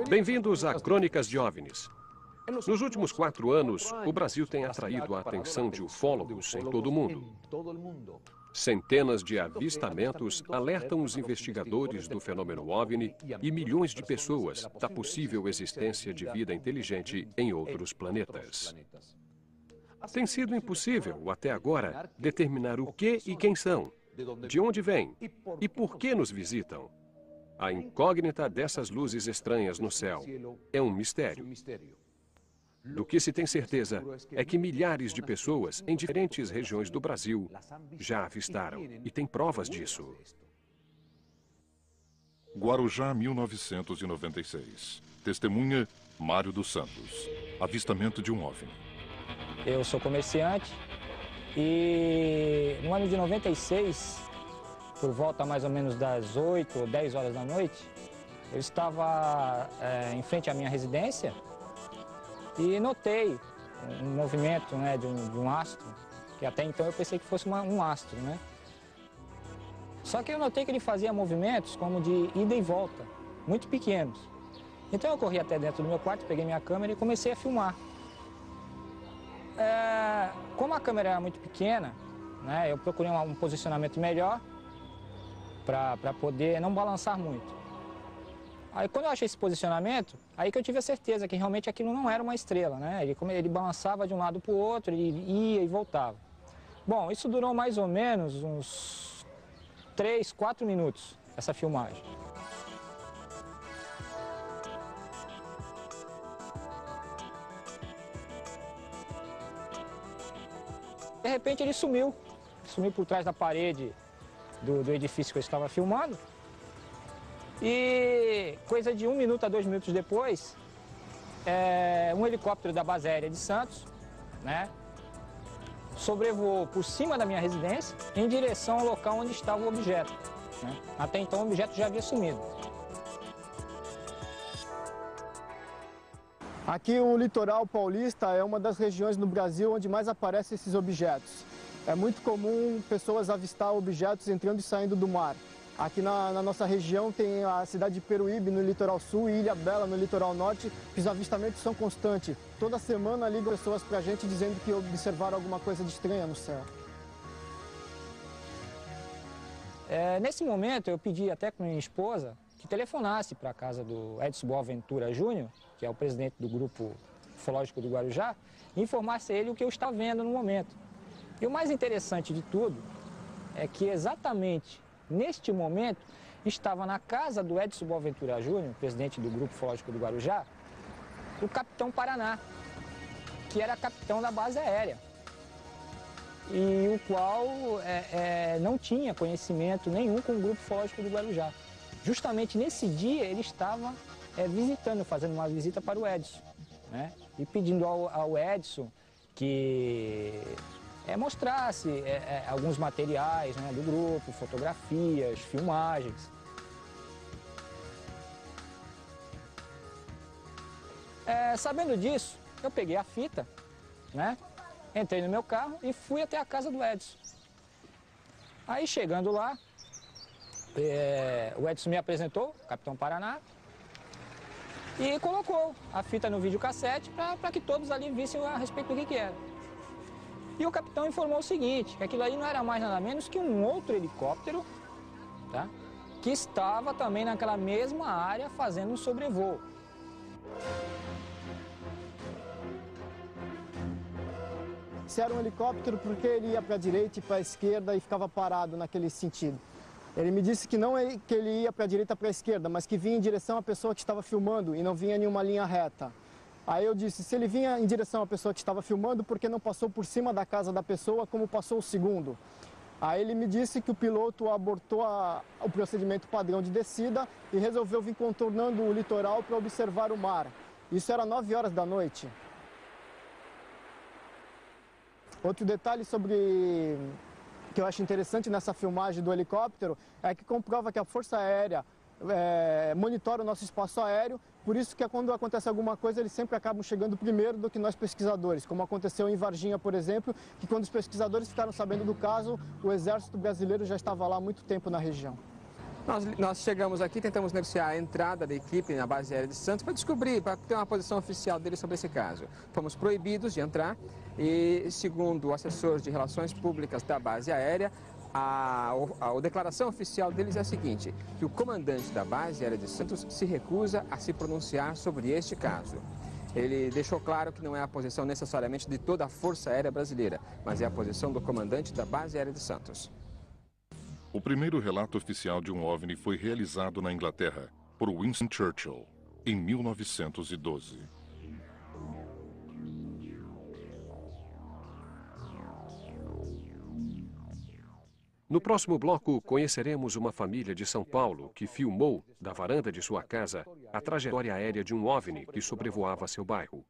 Bem-vindos a Crônicas de OVNIs. Nos últimos 4 anos, o Brasil tem atraído a atenção de ufólogos em todo o mundo. Centenas de avistamentos alertam os investigadores do fenômeno OVNI e milhões de pessoas da possível existência de vida inteligente em outros planetas. Tem sido impossível, até agora, determinar o que e quem são, de onde vêm e por que nos visitam. A incógnita dessas luzes estranhas no céu é um mistério. Do que se tem certeza é que milhares de pessoas em diferentes regiões do Brasil já avistaram e têm provas disso. Guarujá, 1996. Testemunha, Mário dos Santos. Avistamento de um OVNI. Eu sou comerciante e no ano de 96, por volta mais ou menos das 8 ou 10 horas da noite, eu estava em frente à minha residência e notei um movimento, né, de um astro, que até então eu pensei que fosse um astro, né? Só que eu notei que ele fazia movimentos como de ida e volta, muito pequenos. Então eu corri até dentro do meu quarto, peguei minha câmera e comecei a filmar. Como a câmera era muito pequena, né, eu procurei um posicionamento melhor para poder não balançar muito. Aí quando eu achei esse posicionamento, aí que eu tive a certeza que realmente aquilo não era uma estrela, né? Ele balançava de um lado para o outro, ele ia e voltava. Bom, isso durou mais ou menos uns 3, 4 minutos, essa filmagem. De repente ele sumiu por trás da parede do edifício que eu estava filmando. E coisa de 1 minuto a 2 minutos depois, um helicóptero da base aérea de Santos, né, sobrevoou por cima da minha residência em direção ao local onde estava o objeto, né? Até então o objeto já havia sumido. Aqui o litoral paulista é uma das regiões no Brasil onde mais aparecem esses objetos. É muito comum pessoas avistar objetos entrando e saindo do mar. Aqui na nossa região tem a cidade de Peruíbe, no litoral sul, e Ilha Bela, no litoral norte, que os avistamentos são constantes. Toda semana ligam pessoas pra gente dizendo que observaram alguma coisa de estranha no céu. Nesse momento eu pedi até com minha esposa que telefonasse para a casa do Edson Boaventura Júnior, que é o presidente do Grupo Ufológico do Guarujá, e informasse a ele o que eu estava vendo no momento. E o mais interessante de tudo é que exatamente neste momento estava na casa do Edson Boaventura Júnior, presidente do Grupo Ufológico do Guarujá, o capitão Paraná, que era capitão da base aérea, e o qual não tinha conhecimento nenhum com o Grupo Ufológico do Guarujá. Justamente nesse dia ele estava visitando, fazendo uma visita para o Edson, né? E pedindo ao Edson que mostrasse alguns materiais, né, do grupo, fotografias, filmagens. Sabendo disso, eu peguei a fita, né, entrei no meu carro e fui até a casa do Edson. Aí chegando lá, o Edson me apresentou, o Capitão Paraná, e colocou a fita no videocassete para que todos ali vissem a respeito do que era. E o capitão informou o seguinte, que aquilo aí não era mais nada menos que um outro helicóptero, tá, que estava também naquela mesma área fazendo um sobrevoo. Se era um helicóptero, por que ele ia para a direita e para a esquerda e ficava parado naquele sentido? Ele me disse que não é que ele ia para a direita e para a esquerda, mas que vinha em direção à pessoa que estava filmando e não vinha em uma linha reta. Aí eu disse, se ele vinha em direção à pessoa que estava filmando, por que não passou por cima da casa da pessoa como passou o segundo? Aí ele me disse que o piloto abortou o procedimento padrão de descida e resolveu vir contornando o litoral para observar o mar. Isso era 9 horas da noite. Outro detalhe que eu acho interessante nessa filmagem do helicóptero é que comprova que a Força Aérea monitora o nosso espaço aéreo, por isso que quando acontece alguma coisa eles sempre acabam chegando primeiro do que nós pesquisadores, como aconteceu em Varginha, por exemplo, que quando os pesquisadores ficaram sabendo do caso, o Exército Brasileiro já estava lá há muito tempo na região. Nós chegamos aqui, tentamos negociar a entrada da equipe na base aérea de Santos para descobrir, para ter uma posição oficial dele sobre esse caso. Fomos proibidos de entrar e, segundo o assessor de relações públicas da base aérea, a declaração oficial deles é a seguinte, que o comandante da base aérea de Santos se recusa a se pronunciar sobre este caso. Ele deixou claro que não é a posição necessariamente de toda a Força Aérea Brasileira, mas é a posição do comandante da base aérea de Santos. O primeiro relato oficial de um OVNI foi realizado na Inglaterra por Winston Churchill, em 1912. No próximo bloco, conheceremos uma família de São Paulo que filmou, da varanda de sua casa, a trajetória aérea de um OVNI que sobrevoava seu bairro.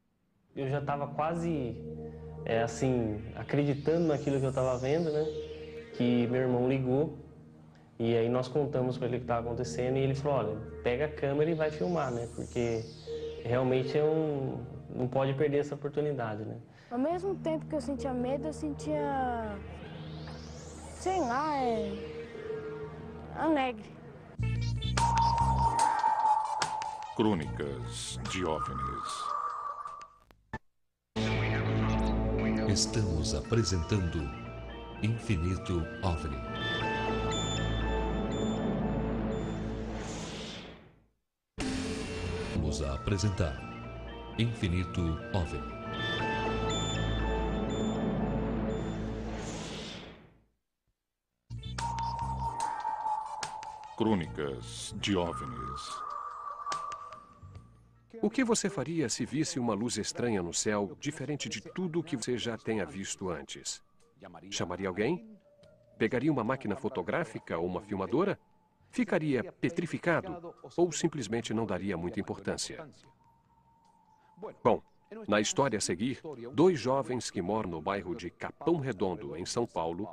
Eu já estava quase, acreditando naquilo que eu estava vendo, né? Que meu irmão ligou e aí nós contamos para ele o que estava acontecendo e ele falou, olha, pega a câmera e vai filmar, né? Porque realmente não pode perder essa oportunidade, né? Ao mesmo tempo que eu sentia medo, eu sentia... sei lá, alegre. Crônicas de OVNIs. Estamos apresentando Infinito OVNI. Vamos apresentar Infinito OVNI. Crônicas de OVNIs. O que você faria se visse uma luz estranha no céu, diferente de tudo o que você já tenha visto antes? Chamaria alguém? Pegaria uma máquina fotográfica ou uma filmadora? Ficaria petrificado ou simplesmente não daria muita importância? Bom, na história a seguir, 2 jovens que moram no bairro de Capão Redondo, em São Paulo,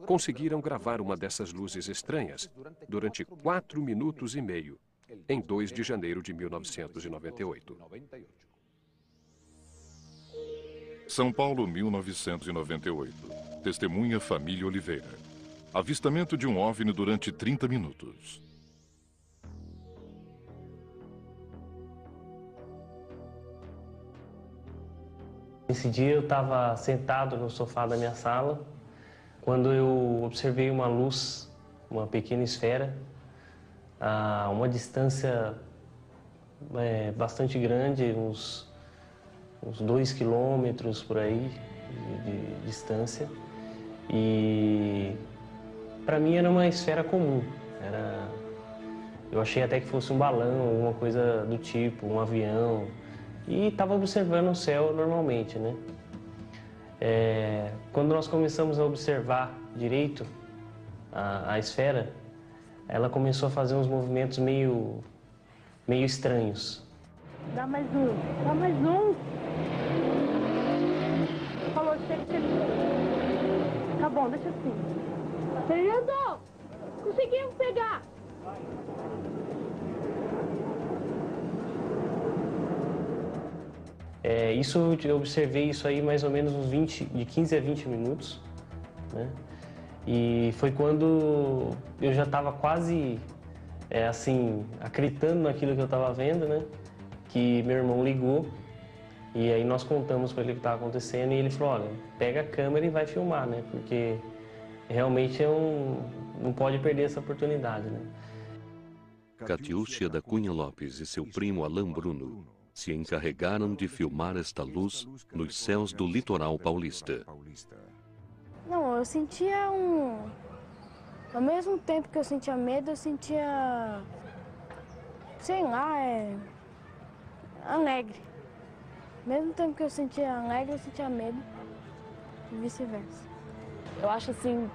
conseguiram gravar uma dessas luzes estranhas durante 4 minutos e meio, em 2 de janeiro de 1998. São Paulo, 1998. Testemunha Família Oliveira. Avistamento de um OVNI durante 30 minutos. Nesse dia eu estava sentado no sofá da minha sala, quando eu observei uma luz, uma pequena esfera, a uma distância bastante grande, uns 2 quilômetros por aí de distância. E para mim era uma esfera comum. Eu achei até que fosse um balão, alguma coisa do tipo, um avião. E estava observando o céu normalmente, né? Quando nós começamos a observar direito a esfera, ela começou a fazer uns movimentos meio estranhos. Dá mais um, dá mais um. Falou, chega. Tá bom, deixa assim. Fernando, conseguimos pegar. Eu observei isso aí mais ou menos de 15 a 20 minutos, né? E foi quando eu já estava quase, acreditando naquilo que eu estava vendo, né? Que meu irmão ligou e aí nós contamos para ele o que estava acontecendo e ele falou, olha, pega a câmera e vai filmar, né? Porque realmente não pode perder essa oportunidade, né? Catiúcia da Cunha Lopes e seu primo Alain Bruno se encarregaram de filmar esta luz nos céus do litoral paulista. Não, eu sentia ao mesmo tempo que eu sentia medo, eu sentia, sei lá, alegre. Ao mesmo tempo que eu sentia alegre, eu sentia medo e vice-versa. Eu acho assim,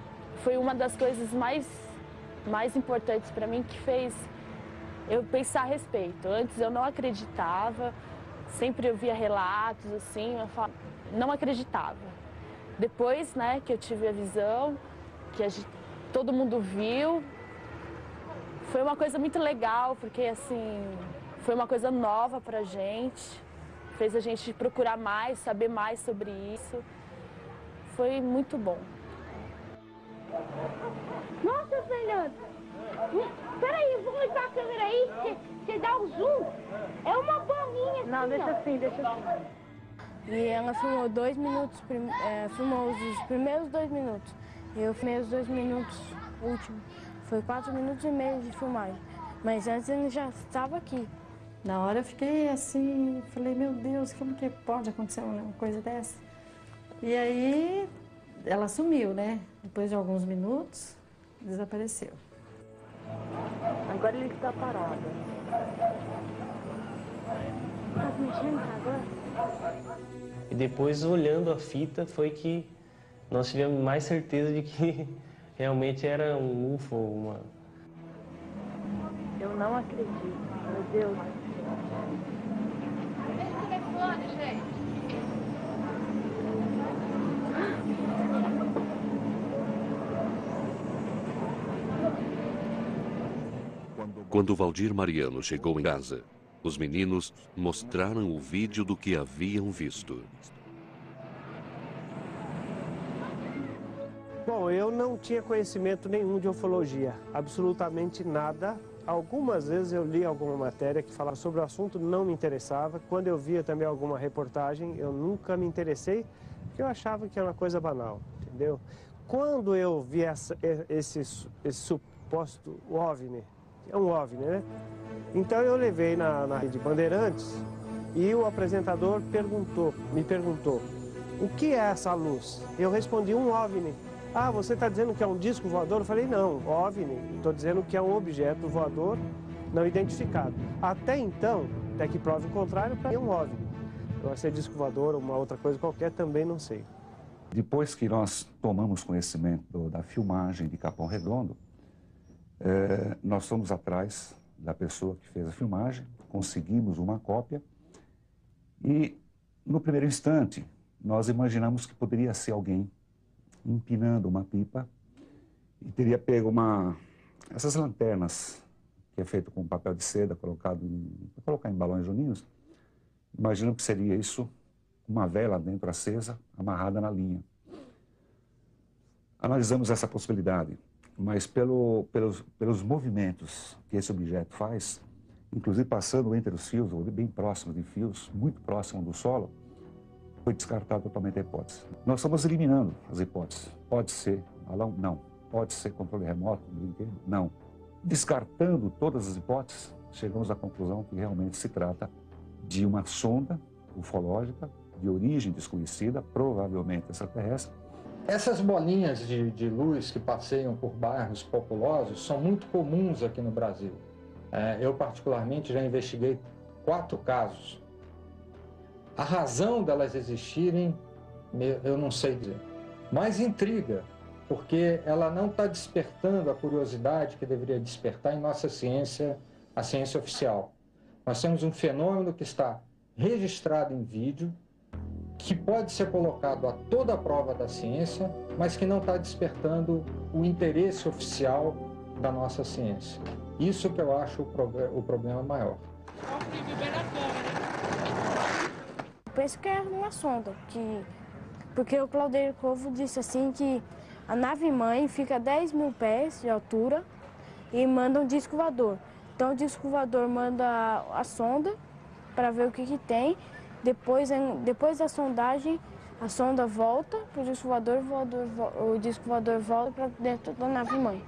foi uma das coisas mais importantes para mim que fez eu pensar a respeito. Antes eu não acreditava, sempre eu via relatos assim, eu não acreditava. Depois, né, que eu tive a visão, que todo mundo viu, foi uma coisa muito legal, porque assim, foi uma coisa nova pra gente, fez a gente procurar mais, saber mais sobre isso. Foi muito bom. Nossa, Fernando! Peraí, eu vou ligar a câmera aí, você dá o zoom. É uma bolinha. Não, deixa assim, deixa assim. E ela filmou 2 minutos, filmou os primeiros 2 minutos. E eu filmei os 2 minutos últimos. Foi 4 minutos e meio de filmagem. Mas antes ele já estava aqui. Na hora eu fiquei assim, falei, meu Deus, como que pode acontecer uma coisa dessa? E aí ela sumiu, né? Depois de alguns minutos, desapareceu. Agora ele está parado. Tá mexendo agora? E depois, olhando a fita, foi que nós tivemos mais certeza de que realmente era um UFO, uma... Eu não acredito, meu Deus. Deixa o telefone, gente. Quando Valdir Mariano chegou em casa, os meninos mostraram o vídeo do que haviam visto. Bom, eu não tinha conhecimento nenhum de ufologia, absolutamente nada. Algumas vezes eu li alguma matéria que falava sobre o assunto, não me interessava. Quando eu via também alguma reportagem, eu nunca me interessei, porque eu achava que era uma coisa banal, entendeu? Quando eu vi esse suposto OVNI, é um OVNI, né? Então eu levei na Rede Bandeirantes e o apresentador me perguntou, o que é essa luz? Eu respondi, um OVNI. Ah, você está dizendo que é um disco voador? Eu falei, não, OVNI, estou dizendo que é um objeto voador não identificado. Até então, até que prove o contrário, para mim é um OVNI. Agora, se é disco voador ou uma outra coisa qualquer, também não sei. Depois que nós tomamos conhecimento da filmagem de Capão Redondo, nós fomos atrás da pessoa que fez a filmagem, conseguimos uma cópia e, no primeiro instante, nós imaginamos que poderia ser alguém empinando uma pipa e teria pego essas lanternas que é feito com papel de seda para colocar em balões juninos. Imagino que seria isso, uma vela dentro acesa, amarrada na linha. Analisamos essa possibilidade, mas pelos movimentos que esse objeto faz, inclusive passando entre os fios, ou bem próximo de fios, muito próximo do solo, foi descartada totalmente a hipótese. Nós estamos eliminando as hipóteses. Pode ser balão? Não. Pode ser controle remoto, brinquedo? Não. Descartando todas as hipóteses, chegamos à conclusão que realmente se trata de uma sonda ufológica de origem desconhecida, provavelmente extraterrestre. Essas bolinhas de luz que passeiam por bairros populosos são muito comuns aqui no Brasil. Eu, particularmente, já investiguei 4 casos. A razão delas existirem, eu não sei dizer, mas intriga, porque ela não está despertando a curiosidade que deveria despertar em nossa ciência, a ciência oficial. Nós temos um fenômeno que está registrado em vídeo, que pode ser colocado a toda a prova da ciência, mas que não está despertando o interesse oficial da nossa ciência. Isso que eu acho o problema maior. Penso que é uma sonda, porque o Claudeiro Covo disse assim que a nave-mãe fica a 10 mil pés de altura e manda um disco voador. Então o disco voador manda a sonda para ver o que tem. Depois da sondagem, a sonda volta para o disco voador, o disco voador volta para dentro da nave-mãe.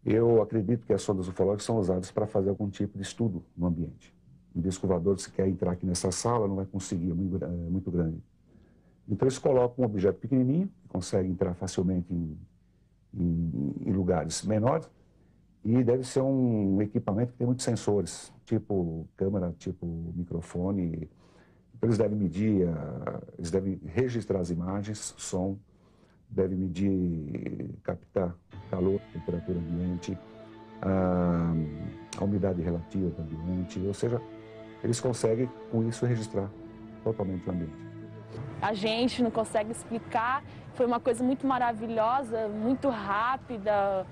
Eu acredito que as sondas ufológicas são usadas para fazer algum tipo de estudo no ambiente. Um disco voador, se quer entrar aqui nessa sala, não vai conseguir, é muito grande. Então eles colocam um objeto pequenininho, que consegue entrar facilmente em lugares menores, e deve ser um equipamento que tem muitos sensores, tipo câmera, tipo microfone. Então eles devem medir, eles devem registrar as imagens, som, devem medir, captar calor, temperatura ambiente, a umidade relativa do ambiente, ou seja, eles conseguem, com isso, registrar totalmente o ambiente. A gente não consegue explicar, foi uma coisa muito maravilhosa, muito rápida.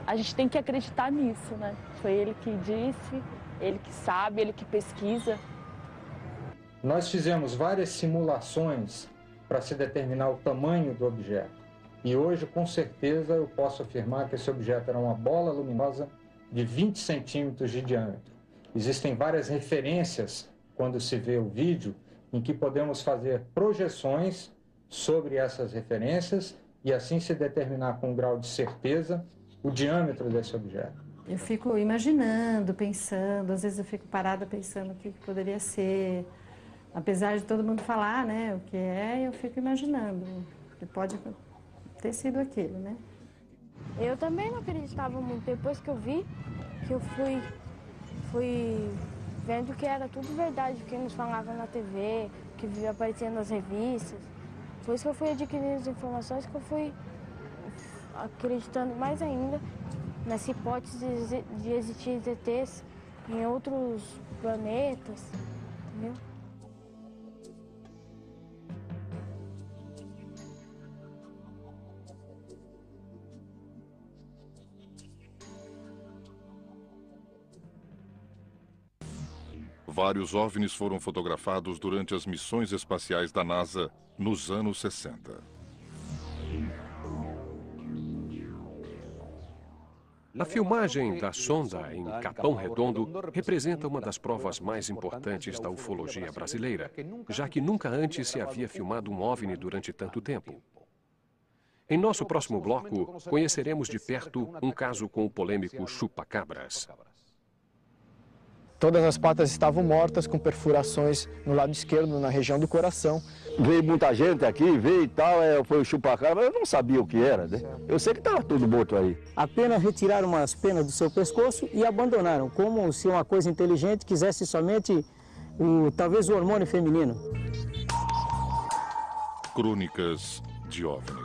A gente tem que acreditar nisso, né? Foi ele que disse, ele que sabe, ele que pesquisa. Nós fizemos várias simulações para se determinar o tamanho do objeto. E hoje, com certeza, eu posso afirmar que esse objeto era uma bola luminosa de 20 centímetros de diâmetro. Existem várias referências, quando se vê o vídeo, em que podemos fazer projeções sobre essas referências e assim se determinar com um grau de certeza o diâmetro desse objeto. Eu fico imaginando, pensando, às vezes eu fico parada pensando o que poderia ser. Apesar de todo mundo falar, né, o que é, eu fico imaginando que pode ter sido aquilo, né? Eu também não acreditava muito. Depois que eu vi, que eu fui vendo que era tudo verdade, que nos falavam na TV, que aparecia nas revistas. Por isso que eu fui adquirindo as informações, que eu fui acreditando mais ainda nessa hipótese de existir ETs em outros planetas, entendeu? Vários OVNIs foram fotografados durante as missões espaciais da NASA nos anos 60. A filmagem da sonda em Capão Redondo representa uma das provas mais importantes da ufologia brasileira, já que nunca antes se havia filmado um OVNI durante tanto tempo. Em nosso próximo bloco, conheceremos de perto um caso com o polêmico chupa-cabras. Todas as patas estavam mortas, com perfurações no lado esquerdo, na região do coração. Veio muita gente aqui, veio e tal, foi o chupacabra, mas eu não sabia o que era, né? Eu sei que estava tudo morto aí. Apenas retiraram as penas do seu pescoço e abandonaram, como se uma coisa inteligente quisesse somente, talvez, o hormônio feminino. Crônicas de OVNIs.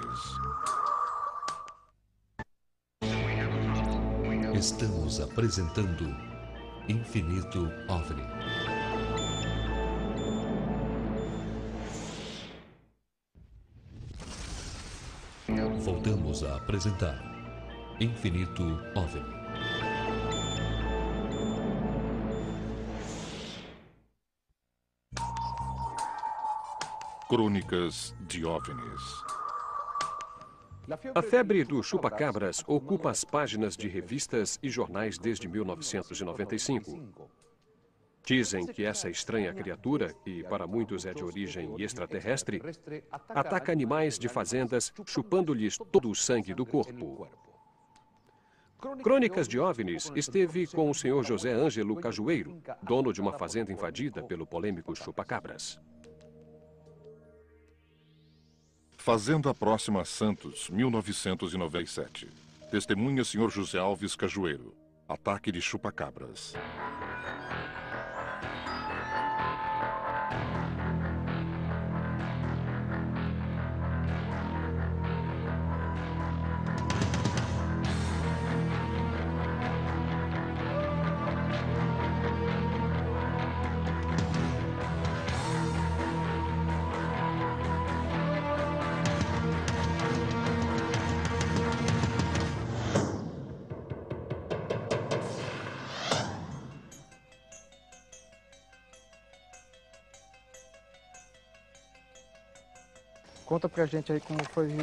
Estamos apresentando Infinito OVNI. Voltamos a apresentar Infinito OVNI. Crônicas de OVNIs. A febre do chupa-cabras ocupa as páginas de revistas e jornais desde 1995. Dizem que essa estranha criatura, que para muitos é de origem extraterrestre, ataca animais de fazendas, chupando-lhes todo o sangue do corpo. Crônicas de OVNIs esteve com o senhor José Ângelo Cajueiro, dono de uma fazenda invadida pelo polêmico chupa-cabras. Fazenda Próxima a Santos, 1997. Testemunha Sr. José Alves Cajueiro. Ataque de chupa-cabras. Conta pra gente aí como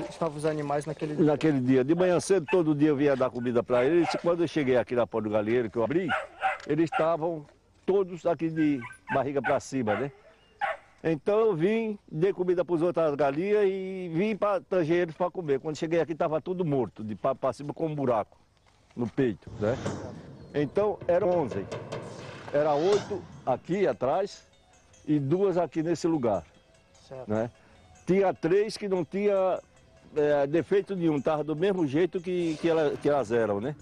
estavam os animais naquele dia. Naquele dia. De manhã cedo, todo dia eu vinha dar comida para eles. Quando eu cheguei aqui na porta do galinheiro, que eu abri, eles estavam todos aqui de barriga para cima, né? Então eu vim, dei comida para as outras galinhas e vim para tanger eles para comer. Quando cheguei aqui, estava tudo morto, de papo para cima com um buraco no peito, né? Então eram 11. Era 8 aqui atrás e 2 aqui nesse lugar, né? Tinha 3 que não tinha defeito nenhum, estava do mesmo jeito que elas eram, né?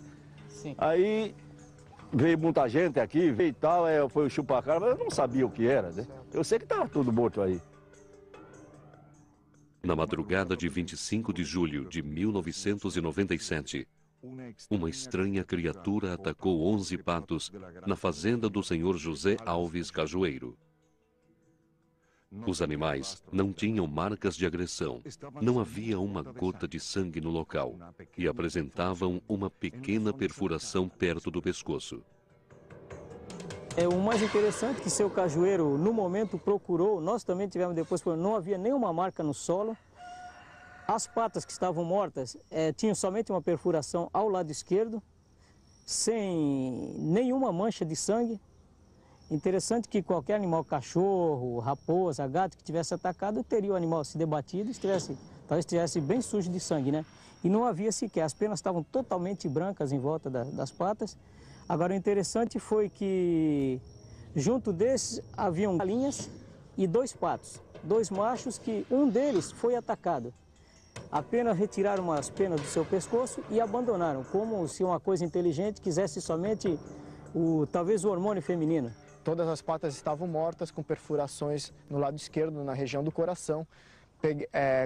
Sim. Aí veio muita gente aqui, veio e tal, foi o chupa-cabra, mas eu não sabia o que era, né? Eu sei que estava tudo morto aí. Na madrugada de 25 de julho de 1997, uma estranha criatura atacou 11 patos na fazenda do senhor José Alves Cajueiro. Os animais não tinham marcas de agressão, não havia uma gota de sangue no local e apresentavam uma pequena perfuração perto do pescoço. O mais interessante é que seu Cajueiro, no momento, procurou, nós também tivemos depois, não havia nenhuma marca no solo, As patas que estavam mortas tinham somente uma perfuração ao lado esquerdo, sem nenhuma mancha de sangue. Interessante que qualquer animal, cachorro, raposa, gato que tivesse atacado, teria o animal se debatido, talvez estivesse bem sujo de sangue, né? E não havia sequer, as penas estavam totalmente brancas em volta das patas. Agora, o interessante foi que, junto desses, haviam galinhas e 2 patos, 2 machos, que um deles foi atacado. Apenas retiraram as penas do seu pescoço e abandonaram, como se uma coisa inteligente quisesse somente, talvez, o hormônio feminino. Todas as patas estavam mortas, com perfurações no lado esquerdo, na região do coração.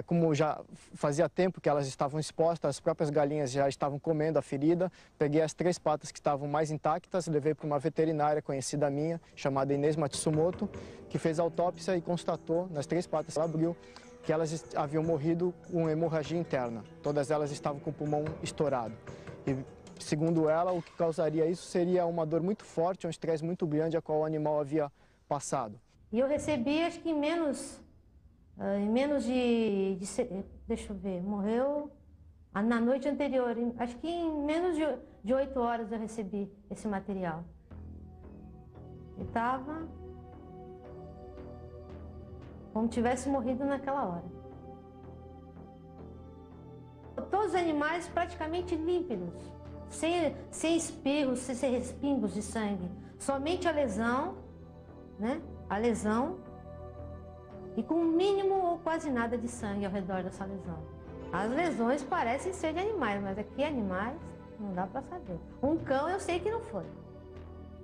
Como já fazia tempo que elas estavam expostas, as próprias galinhas já estavam comendo a ferida. Peguei as 3 patas que estavam mais intactas, levei para uma veterinária conhecida minha, chamada Inês Matsumoto, que fez a autópsia e constatou, nas 3 patas que ela abriu, que elas haviam morrido com hemorragia interna. Todas elas estavam com o pulmão estourado. E, segundo ela, o que causaria isso seria uma dor muito forte, um estresse muito grande a qual o animal havia passado. E eu recebi, acho que em menos de deixa eu ver, morreu na noite anterior, acho que em menos de 8 horas eu recebi esse material. E estava como tivesse morrido naquela hora. Todos os animais praticamente límpidos, sem espirros, sem respingos de sangue. Somente a lesão, né? A lesão e com o mínimo ou quase nada de sangue ao redor dessa lesão. As lesões parecem ser de animais, mas aqui animais não dá para saber. Um cão eu sei que não foi.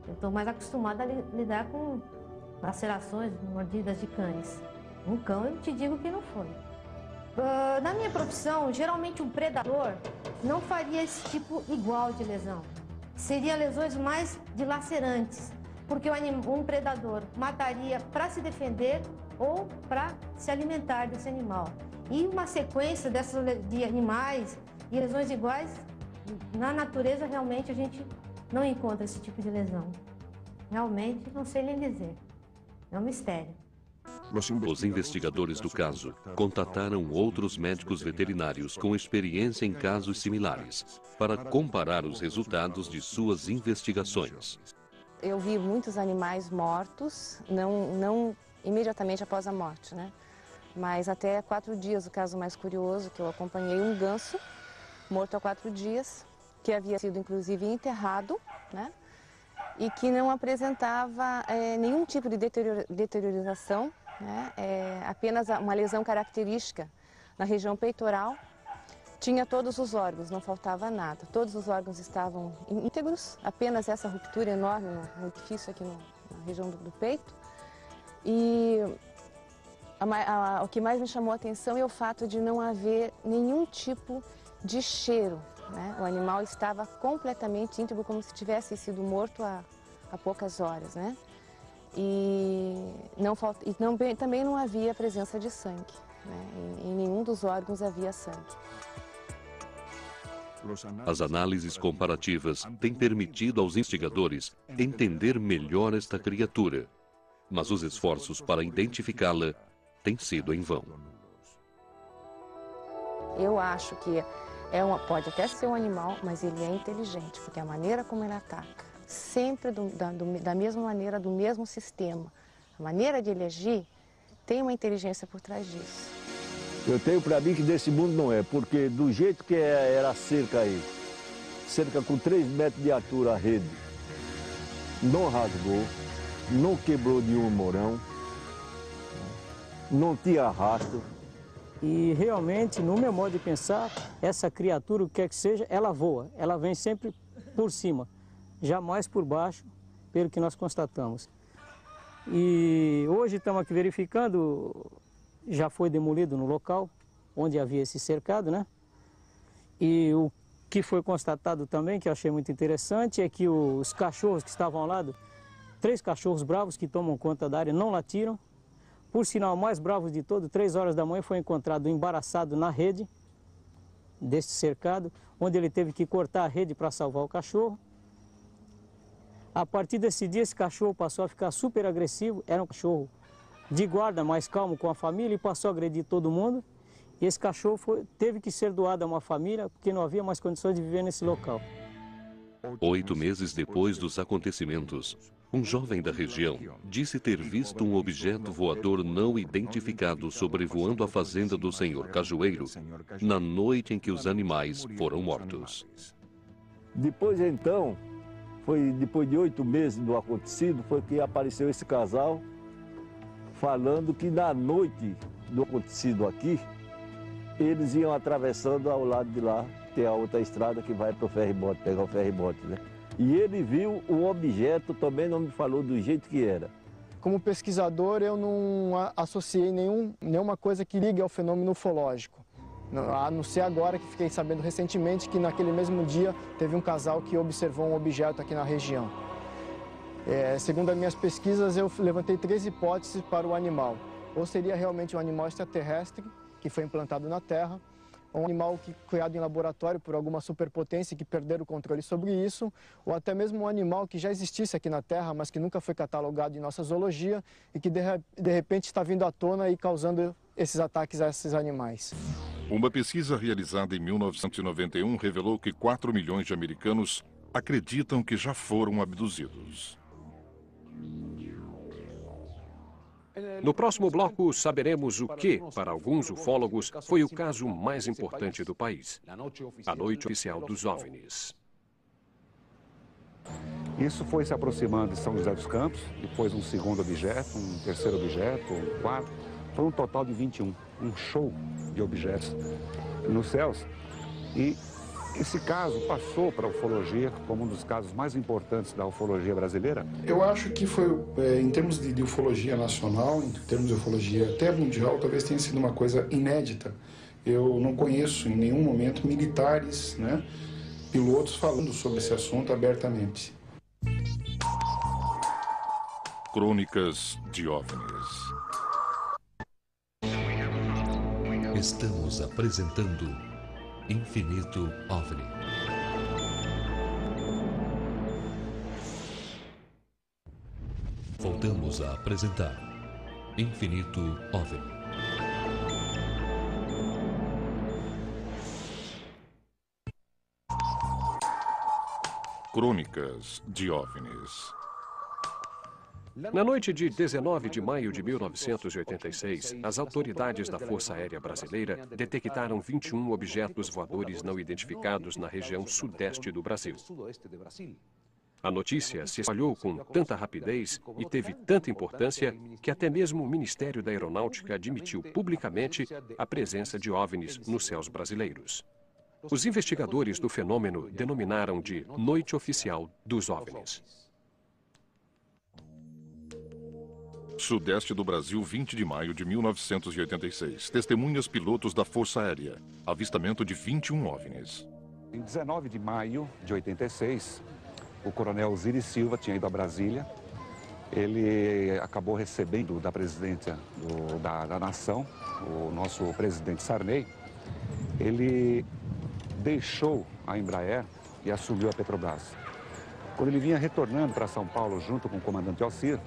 Eu estou mais acostumada a lidar com lacerações, mordidas de cães. Um cão eu te digo que não foi. Na minha profissão, geralmente um predador não faria esse tipo igual de lesão. Seria lesões mais dilacerantes, porque um predador mataria para se defender ou para se alimentar desse animal. E uma sequência de animais e lesões iguais, na natureza realmente a gente não encontra esse tipo de lesão. Realmente não sei nem dizer. É um mistério. Os investigadores do caso contataram outros médicos veterinários com experiência em casos similares para comparar os resultados de suas investigações. Eu vi muitos animais mortos, não imediatamente após a morte, né? Mas até 4 dias, o caso mais curioso que eu acompanhei, um ganso morto há 4 dias, que havia sido inclusive enterrado, né? E que não apresentava nenhum tipo de deteriorização, né? Apenas uma lesão característica na região peitoral. Tinha todos os órgãos, não faltava nada. Todos os órgãos estavam íntegros, apenas essa ruptura enorme no orifício aqui na região do peito. E o que mais me chamou a atenção é o fato de não haver nenhum tipo de cheiro, né? O animal estava completamente íntegro, como se tivesse sido morto há poucas horas, né? Também não havia presença de sangue, né? Em nenhum dos órgãos havia sangue. As análises comparativas têm permitido aos investigadores entender melhor esta criatura, mas os esforços para identificá-la têm sido em vão. Eu acho que pode até ser um animal, mas ele é inteligente, porque a maneira como ele ataca, sempre da mesma maneira, do mesmo sistema, a maneira de ele agir, tem uma inteligência por trás disso. Eu tenho para mim que desse mundo não é, porque do jeito que era a cerca aí, cerca com 3 metros de altura a rede, não rasgou, não quebrou nenhum morão, não tinha arrasto. E realmente, no meu modo de pensar, essa criatura, o que quer que seja, ela voa. Ela vem sempre por cima, jamais por baixo, pelo que nós constatamos. E hoje estamos aqui verificando, já foi demolido no local onde havia esse cercado, né? E o que foi constatado também, que eu achei muito interessante, é que os cachorros que estavam ao lado, 3 cachorros bravos que tomam conta da área, não latiram. Por sinal, o mais bravo de todo, 3 horas da manhã, foi encontrado embaraçado na rede deste cercado, onde ele teve que cortar a rede para salvar o cachorro. A partir desse dia, esse cachorro passou a ficar super agressivo, era um cachorro de guarda, mais calmo com a família, e passou a agredir todo mundo. E esse cachorro teve que ser doado a uma família porque não havia mais condições de viver nesse local. 8 meses depois dos acontecimentos, um jovem da região disse ter visto um objeto voador não identificado sobrevoando a fazenda do senhor Cajueiro na noite em que os animais foram mortos. Depois então, depois de 8 meses do acontecido, foi que apareceu esse casal falando que na noite do acontecido aqui, eles iam atravessando ao lado de lá, tem a outra estrada que vai para o ferry-boat, pegar o ferry-boat, né? E ele viu o objeto, também não me falou do jeito que era. Como pesquisador, eu não associei nenhuma coisa que ligue ao fenômeno ufológico. A não ser agora que fiquei sabendo recentemente que naquele mesmo dia teve um casal que observou um objeto aqui na região. Segundo as minhas pesquisas, eu levantei 3 hipóteses para o animal. Ou seria realmente um animal extraterrestre que foi implantado na Terra, ou um animal criado em laboratório por alguma superpotência que perderam o controle sobre isso, ou até mesmo um animal que já existisse aqui na Terra, mas que nunca foi catalogado em nossa zoologia e que de repente está vindo à tona e causando esses ataques a esses animais. Uma pesquisa realizada em 1991 revelou que 4 milhões de americanos acreditam que já foram abduzidos. No próximo bloco, saberemos o que, para alguns ufólogos, foi o caso mais importante do país, a Noite Oficial dos OVNIs. Isso foi se aproximando de São José dos Campos, depois um segundo objeto, um terceiro objeto, um quarto, foi um total de 21, um show de objetos nos céus. E esse caso passou para a ufologia como um dos casos mais importantes da ufologia brasileira. Eu acho que foi, em termos de ufologia nacional, em termos de ufologia até mundial, talvez tenha sido uma coisa inédita. Eu não conheço em nenhum momento militares, né, pilotos falando sobre esse assunto abertamente. Crônicas de OVNIs. Estamos apresentando Infinito OVNI. Voltamos a apresentar Infinito OVNI. Crônicas de OVNIs. Na noite de 19 de maio de 1986, as autoridades da Força Aérea Brasileira detectaram 21 objetos voadores não identificados na região sudeste do Brasil. A notícia se espalhou com tanta rapidez e teve tanta importância que até mesmo o Ministério da Aeronáutica admitiu publicamente a presença de OVNIs nos céus brasileiros. Os investigadores do fenômeno denominaram de Noite Oficial dos OVNIs. Sudeste do Brasil, 20 de maio de 1986. Testemunhas pilotos da Força Aérea. Avistamento de 21 OVNIs. Em 19 de maio de 86, o coronel Osiris Silva tinha ido a Brasília. Ele acabou recebendo da presidência da nação, o nosso presidente Sarney. Ele deixou a Embraer e assumiu a Petrobras. Quando ele vinha retornando para São Paulo junto com o comandante Alcir,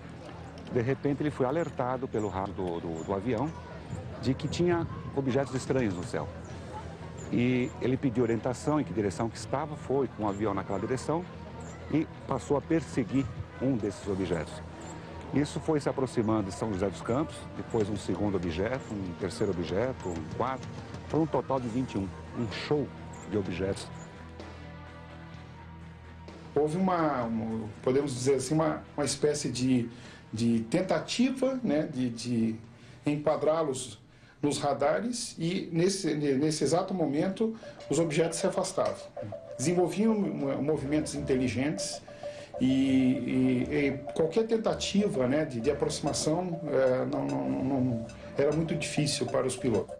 de repente ele foi alertado pelo rádio do avião de que tinha objetos estranhos no céu. E ele pediu orientação em que direção que estava, foi com o avião naquela direção e passou a perseguir um desses objetos. Isso foi se aproximando de São José dos Campos, depois um segundo objeto, um terceiro objeto, um quarto, foi um total de 21, um show de objetos. Houve podemos dizer assim, uma espécie de tentativa, né, de enquadrá-los nos radares e nesse exato momento os objetos se afastavam. Desenvolviam movimentos inteligentes e qualquer tentativa, né, de aproximação não era muito difícil para os pilotos.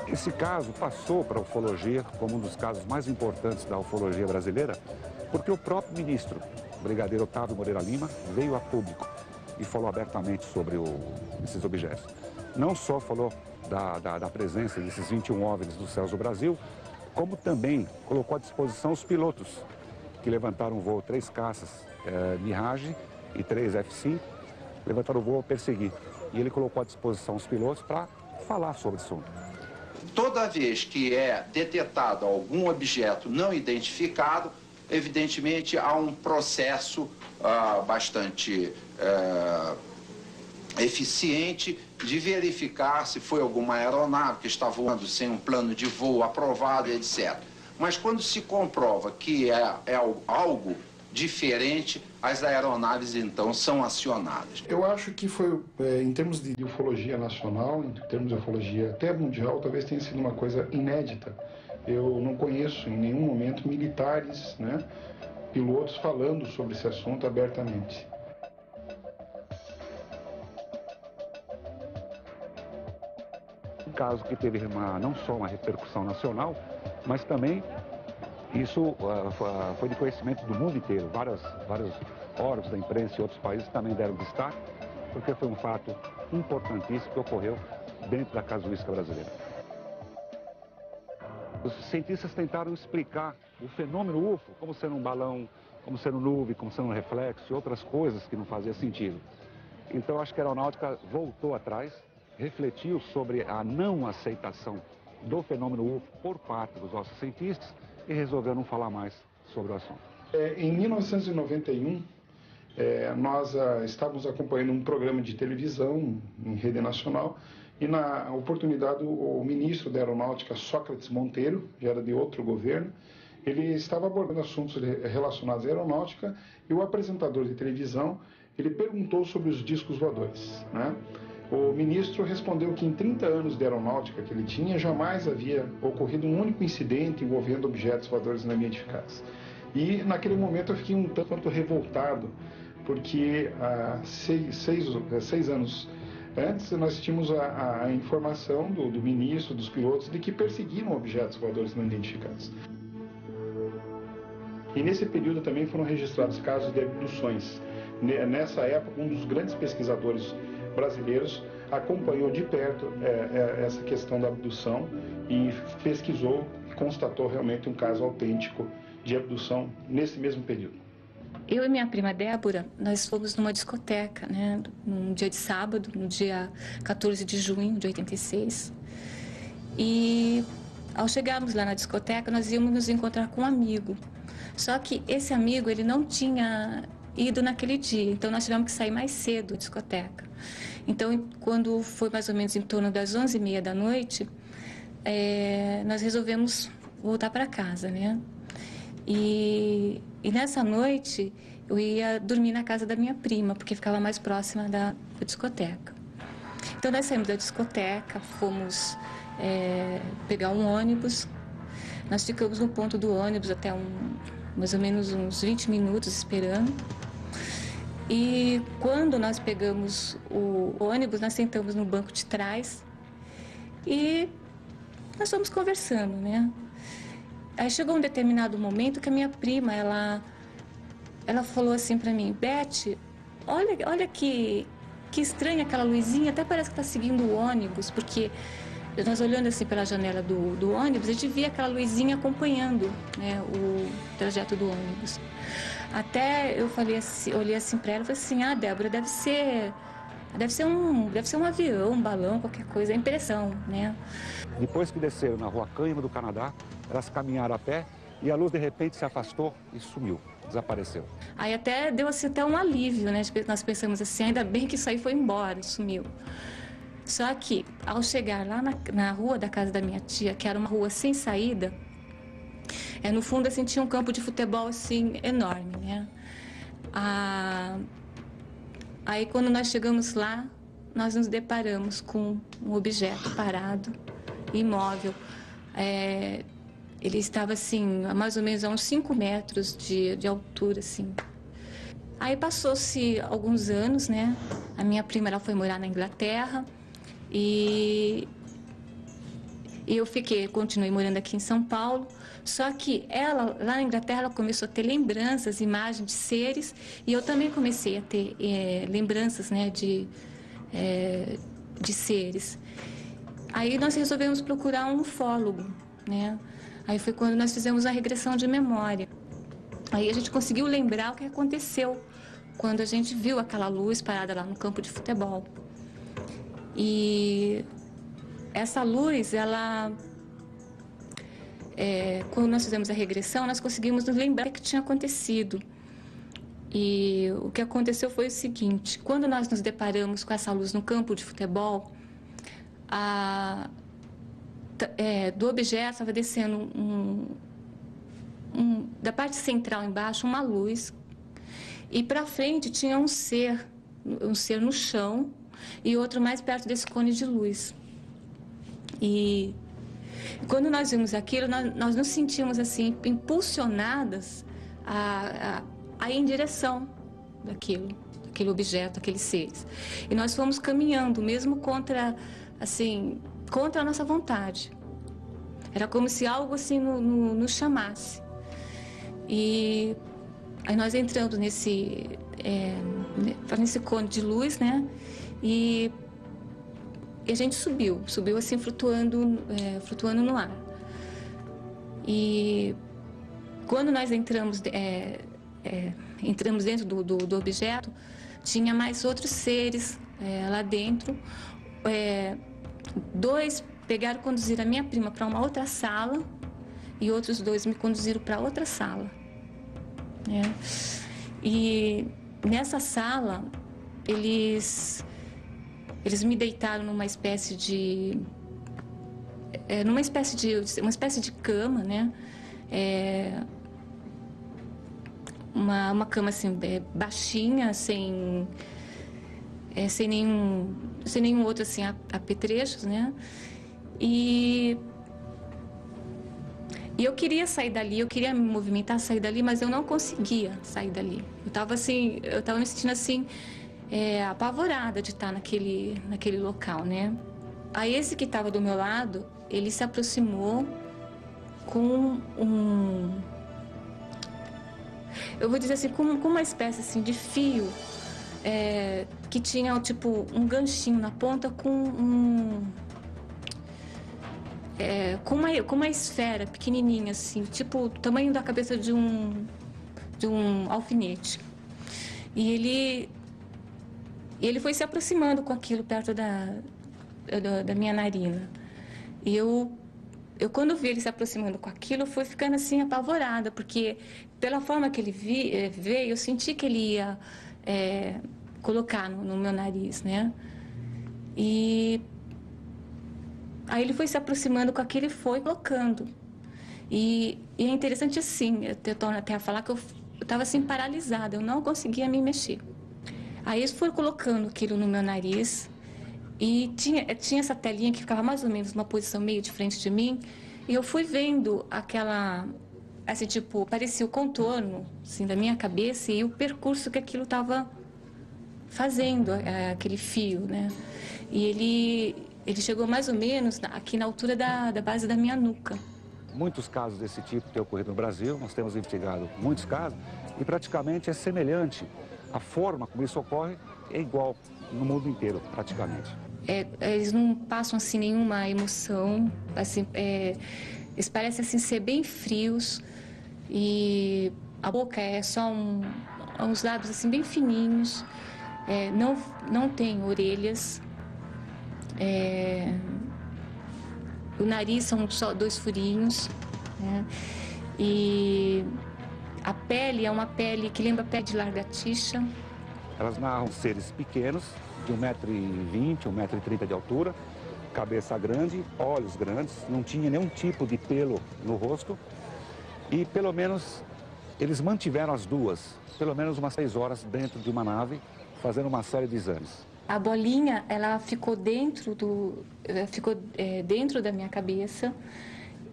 Esse caso passou para a ufologia como um dos casos mais importantes da ufologia brasileira, porque o próprio ministro, o brigadeiro Otávio Moreira Lima, veio a público e falou abertamente sobre esses objetos. Não só falou da presença desses 21 OVNIs dos céus do Brasil, como também colocou à disposição os pilotos, que levantaram o voo 3 caças Mirage e 3 F-5, levantaram o voo a perseguir. E ele colocou à disposição os pilotos para falar sobre isso. Toda vez que é detectado algum objeto não identificado, evidentemente há um processo bastante eficiente de verificar se foi alguma aeronave que está voando sem um plano de voo aprovado, etc. Mas quando se comprova que é algo diferente, as aeronaves então são acionadas. Eu acho que foi, em termos de ufologia nacional, em termos de ufologia até mundial, talvez tenha sido uma coisa inédita. Eu não conheço em nenhum momento militares, né, pilotos falando sobre esse assunto abertamente. Um caso que teve não só uma repercussão nacional, mas também isso foi de conhecimento do mundo inteiro. Vários órgãos da imprensa e outros países também deram destaque, porque foi um fato importantíssimo que ocorreu dentro da casuística brasileira. Os cientistas tentaram explicar o fenômeno UFO como sendo um balão, como sendo nuvem, como sendo um reflexo e outras coisas que não faziam sentido. Então, acho que a aeronáutica voltou atrás, refletiu sobre a não aceitação do fenômeno UFO por parte dos nossos cientistas e resolveu não falar mais sobre o assunto. Em 1991, nós estávamos acompanhando um programa de televisão em rede nacional e, na oportunidade, o ministro da Aeronáutica, Sócrates Monteiro, já era de outro governo, ele estava abordando assuntos relacionados à aeronáutica e o apresentador de televisão, ele perguntou sobre os discos voadores, né? O ministro respondeu que em 30 anos de aeronáutica que ele tinha, jamais havia ocorrido um único incidente envolvendo objetos voadores não identificados. E naquele momento eu fiquei um tanto revoltado, porque há seis anos antes nós tínhamos a informação do ministro, dos pilotos, de que perseguiram objetos voadores não identificados. E nesse período também foram registrados casos de abduções. Nessa época, um dos grandes pesquisadores brasileiros acompanhou de perto essa questão da abdução e pesquisou e constatou realmente um caso autêntico de abdução nesse mesmo período. Eu e minha prima Débora, nós fomos numa discoteca, né, num dia de sábado, no dia 14 de junho de 86. E ao chegarmos lá na discoteca, nós íamos nos encontrar com um amigo. Só que esse amigo, ele não tinha ido naquele dia, então nós tivemos que sair mais cedo da discoteca. Então, quando foi mais ou menos em torno das 11h30 da noite, nós resolvemos voltar para casa, né? E nessa noite, eu ia dormir na casa da minha prima, porque ficava mais próxima da discoteca. Então, nós saímos da discoteca, fomos pegar um ônibus. Nós ficamos no ponto do ônibus até mais ou menos uns 20 minutos esperando. E quando nós pegamos o ônibus, nós sentamos no banco de trás e nós fomos conversando, né? Aí chegou um determinado momento que a minha prima, ela falou assim pra mim: Beth, olha que estranha aquela luzinha, até parece que tá seguindo o ônibus, porque nós olhando assim pela janela do ônibus, a gente via aquela luzinha acompanhando, né, o trajeto do ônibus. Até eu falei assim, olhei assim para ela e falei assim: ah, Débora, deve ser um avião, um balão, qualquer coisa, é impressão, né? Depois que desceram na rua Cânhamo do Canadá, elas caminharam a pé e a luz de repente se afastou e sumiu, desapareceu. Aí até deu assim, até um alívio, né? Nós pensamos assim, ainda bem que isso aí foi embora, sumiu. Só que, ao chegar lá na rua da casa da minha tia, que era uma rua sem saída, no fundo, assim, tinha um campo de futebol, assim, enorme, né? Aí, quando nós chegamos lá, nós nos deparamos com um objeto parado, imóvel. Ele estava, assim, mais ou menos a uns 5 metros de altura, assim. Aí passou-se alguns anos, né? A minha prima, ela foi morar na Inglaterra e eu continuei morando aqui em São Paulo. Só que ela, lá na Inglaterra, ela começou a ter lembranças, imagens de seres, e eu também comecei a ter lembranças, né, de seres. Aí nós resolvemos procurar um ufólogo, né? Aí foi quando nós fizemos a regressão de memória. Aí a gente conseguiu lembrar o que aconteceu quando a gente viu aquela luz parada lá no campo de futebol. E essa luz, ela... quando nós fizemos a regressão, nós conseguimos nos lembrar o que tinha acontecido. E o que aconteceu foi o seguinte: quando nós nos deparamos com essa luz no campo de futebol, do objeto estava descendo da parte central embaixo uma luz, e para frente tinha um ser no chão e outro mais perto desse cone de luz. E quando nós vimos aquilo, nós nos sentimos assim impulsionadas a ir em direção daquele objeto, daqueles seres. E nós fomos caminhando, mesmo contra a nossa vontade. Era como se algo assim nos chamasse. E aí nós entramos nesse cone de luz, né? E a gente subiu assim, flutuando no ar. E quando nós entramos dentro do objeto, tinha mais outros seres lá dentro. Dois pegaram e conduziram a minha prima para uma outra sala e outros dois me conduziram para outra sala. E nessa sala, eles me deitaram numa espécie de cama, né? Uma cama assim baixinha, sem nenhum outro assim apetrechos, né? E eu queria sair dali, eu queria me movimentar, sair dali, mas eu não conseguia sair dali. Eu estava me sentindo assim apavorada de estar naquele local, né? Aí esse que estava do meu lado, ele se aproximou com eu vou dizer assim, com uma espécie assim de fio que tinha tipo um ganchinho na ponta com uma esfera pequenininha assim, tipo o tamanho da cabeça de um alfinete. E ele foi se aproximando com aquilo perto da minha narina. E eu quando vi ele se aproximando com aquilo, eu fui ficando assim apavorada, porque pela forma que ele veio, eu senti que ele ia colocar no meu nariz, né? E aí ele foi se aproximando com aquilo e foi colocando. E é interessante assim, eu torno até a falar que eu estava assim paralisada, eu não conseguia me mexer. Aí eles foram colocando aquilo no meu nariz e tinha essa telinha que ficava mais ou menos numa posição meio de frente de mim, e eu fui vendo aquela, assim, tipo, parecia o contorno assim, da minha cabeça e o percurso que aquilo estava fazendo, aquele fio, né? E ele chegou mais ou menos aqui na altura da base da minha nuca. Muitos casos desse tipo têm ocorrido no Brasil, nós temos investigado muitos casos e praticamente é semelhante. A forma como isso ocorre é igual no mundo inteiro, praticamente. Eles não passam assim nenhuma emoção, assim, eles parecem assim ser bem frios e a boca é só uns lábios assim bem fininhos, não tem orelhas, o nariz são só 2 furinhos, né? E a pele é uma pele que lembra a pele de lagartixa. Elas narram seres pequenos, de 1,20 m, 1,30 m de altura, cabeça grande, olhos grandes, não tinha nenhum tipo de pelo no rosto e pelo menos eles mantiveram as duas, pelo menos umas 6 horas dentro de uma nave, fazendo uma série de exames. A bolinha, ela ficou dentro da minha cabeça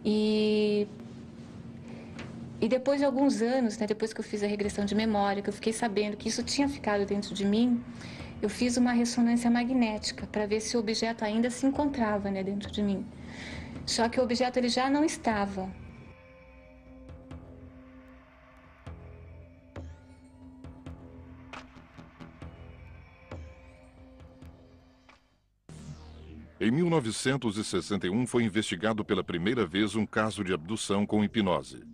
e depois de alguns anos, né, depois que eu fiz a regressão de memória, que eu fiquei sabendo que isso tinha ficado dentro de mim, eu fiz uma ressonância magnética para ver se o objeto ainda se encontrava, né, dentro de mim. Só que o objeto ele já não estava. Em 1961 foi investigado pela primeira vez um caso de abdução com hipnose.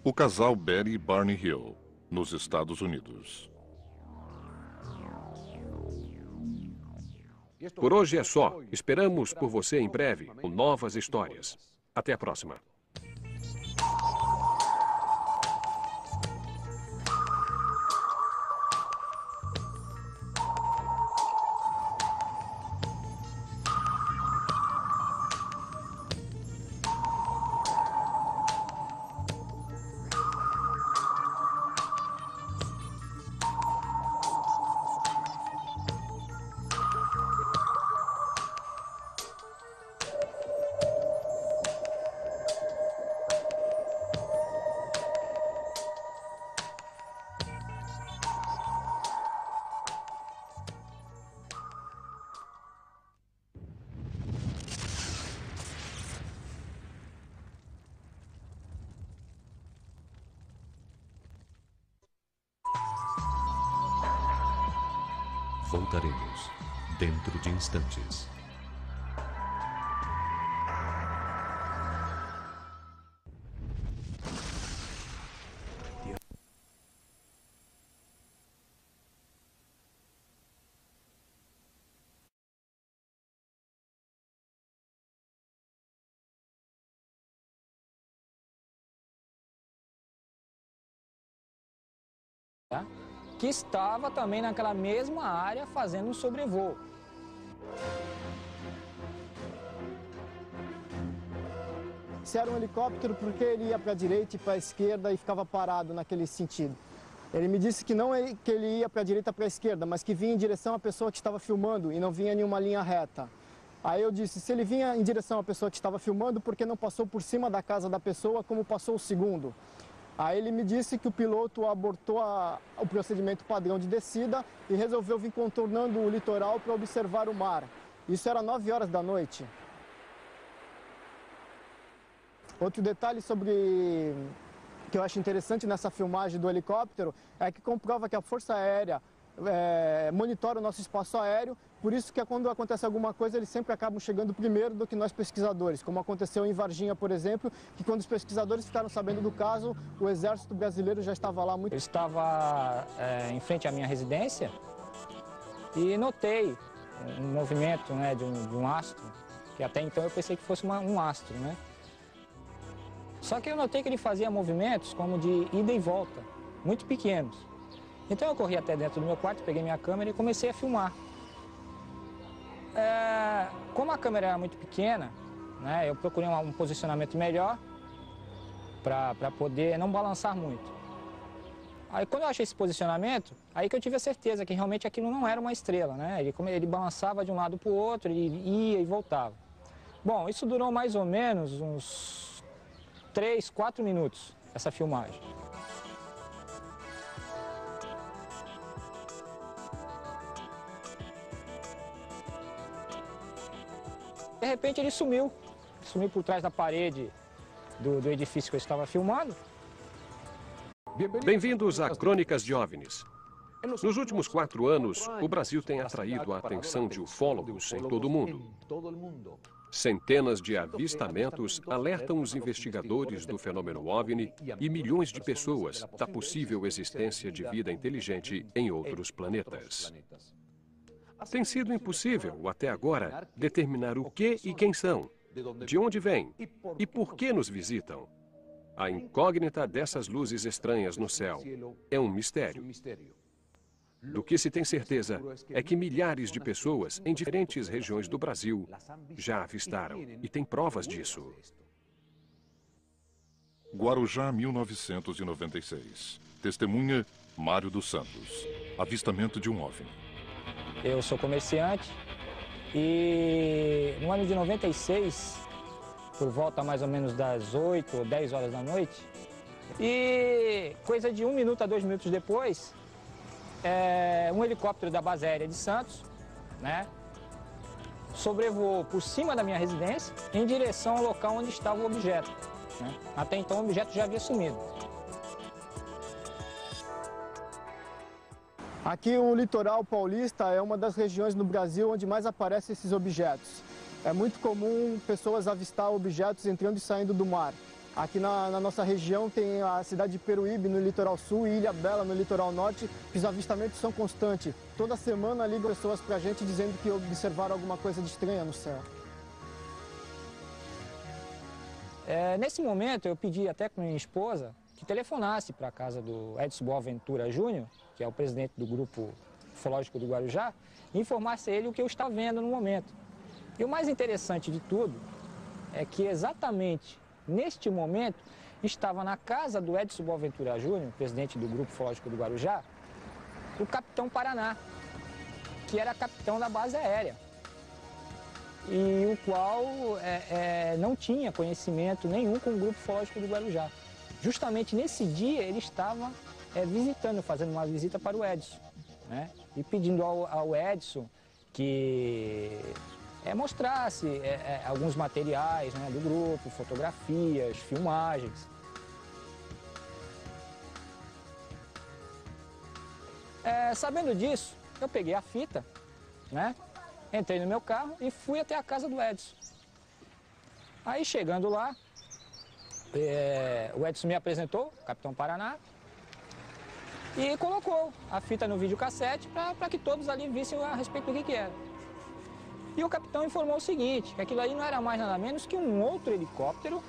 O casal Betty e Barney Hill, nos Estados Unidos. Por hoje é só. Esperamos por você em breve com novas histórias. Até a próxima. Voltaremos dentro de instantes. Que estava também naquela mesma área fazendo um sobrevoo. Se era um helicóptero, porque ele ia para a direita e para a esquerda e ficava parado naquele sentido. Ele me disse que não que ele ia para a direita e para a esquerda, mas que vinha em direção à pessoa que estava filmando e não vinha em uma linha reta. Aí eu disse, se ele vinha em direção à pessoa que estava filmando, por que não passou por cima da casa da pessoa como passou o segundo? Aí ele me disse que o piloto abortou o procedimento padrão de descida e resolveu vir contornando o litoral para observar o mar. Isso era 9 horas da noite. Outro detalhe que eu acho interessante nessa filmagem do helicóptero é que comprova que a Força Aérea monitora o nosso espaço aéreo, por isso que quando acontece alguma coisa eles sempre acabam chegando primeiro do que nós pesquisadores, como aconteceu em Varginha, por exemplo, que quando os pesquisadores ficaram sabendo do caso, o Exército Brasileiro já estava lá muito... Eu estava em frente à minha residência e notei um movimento, né, de um astro, que até então eu pensei que fosse um astro, né? Só que eu notei que ele fazia movimentos como de ida e volta, muito pequenos. Então eu corri até dentro do meu quarto, peguei minha câmera e comecei a filmar. Como a câmera era muito pequena, né, eu procurei um posicionamento melhor para poder não balançar muito. Aí quando eu achei esse posicionamento, aí que eu tive a certeza que realmente aquilo não era uma estrela, né? Ele balançava de um lado para o outro, ele ia e voltava. Bom, isso durou mais ou menos uns 3, 4 minutos, essa filmagem. De repente ele sumiu por trás da parede do edifício que eu estava filmando. Bem-vindos a Crônicas de OVNIs. Nos últimos 4 anos, o Brasil tem atraído a atenção de ufólogos em todo o mundo. Centenas de avistamentos alertam os investigadores do fenômeno OVNI e milhões de pessoas da possível existência de vida inteligente em outros planetas. Tem sido impossível, até agora, determinar o que e quem são, de onde vêm e por que nos visitam. A incógnita dessas luzes estranhas no céu é um mistério. Do que se tem certeza é que milhares de pessoas em diferentes regiões do Brasil já avistaram e têm provas disso. Guarujá, 1996. Testemunha, Mário dos Santos. Avistamento de um OVNI. Eu sou comerciante e no ano de 96, por volta mais ou menos das 8 ou 10 horas da noite, e coisa de 1 minuto a 2 minutos depois, um helicóptero da base aérea de Santos, né, sobrevoou por cima da minha residência em direção ao local onde estava o objeto, né? Até então o objeto já havia sumido. Aqui o litoral paulista é uma das regiões no Brasil onde mais aparecem esses objetos. É muito comum pessoas avistar objetos entrando e saindo do mar. Aqui na nossa região tem a cidade de Peruíbe, no litoral sul, e Ilha Bela, no litoral norte, que os avistamentos são constantes. Toda semana ligam pessoas pra gente dizendo que observaram alguma coisa de estranha no céu. Nesse momento, eu pedi até com minha esposa que telefonasse para a casa do Edson Boaventura Júnior, que é o presidente do Grupo Ufológico do Guarujá, e informasse a ele o que eu estava vendo no momento. E o mais interessante de tudo é que exatamente neste momento estava na casa do Edson Boaventura Júnior, presidente do Grupo Ufológico do Guarujá, o capitão Paraná, que era capitão da base aérea, e o qual não tinha conhecimento nenhum com o Grupo Ufológico do Guarujá. Justamente nesse dia ele estava visitando, fazendo uma visita para o Edson, né? E pedindo ao Edson que mostrasse alguns materiais, né, do grupo, fotografias, filmagens. Sabendo disso, eu peguei a fita, né? Entrei no meu carro e fui até a casa do Edson. Aí chegando lá, o Edson me apresentou, o Capitão Paraná, e colocou a fita no videocassete para que todos ali vissem a respeito do que era. E o capitão informou o seguinte, que aquilo aí não era mais nada menos que um outro helicóptero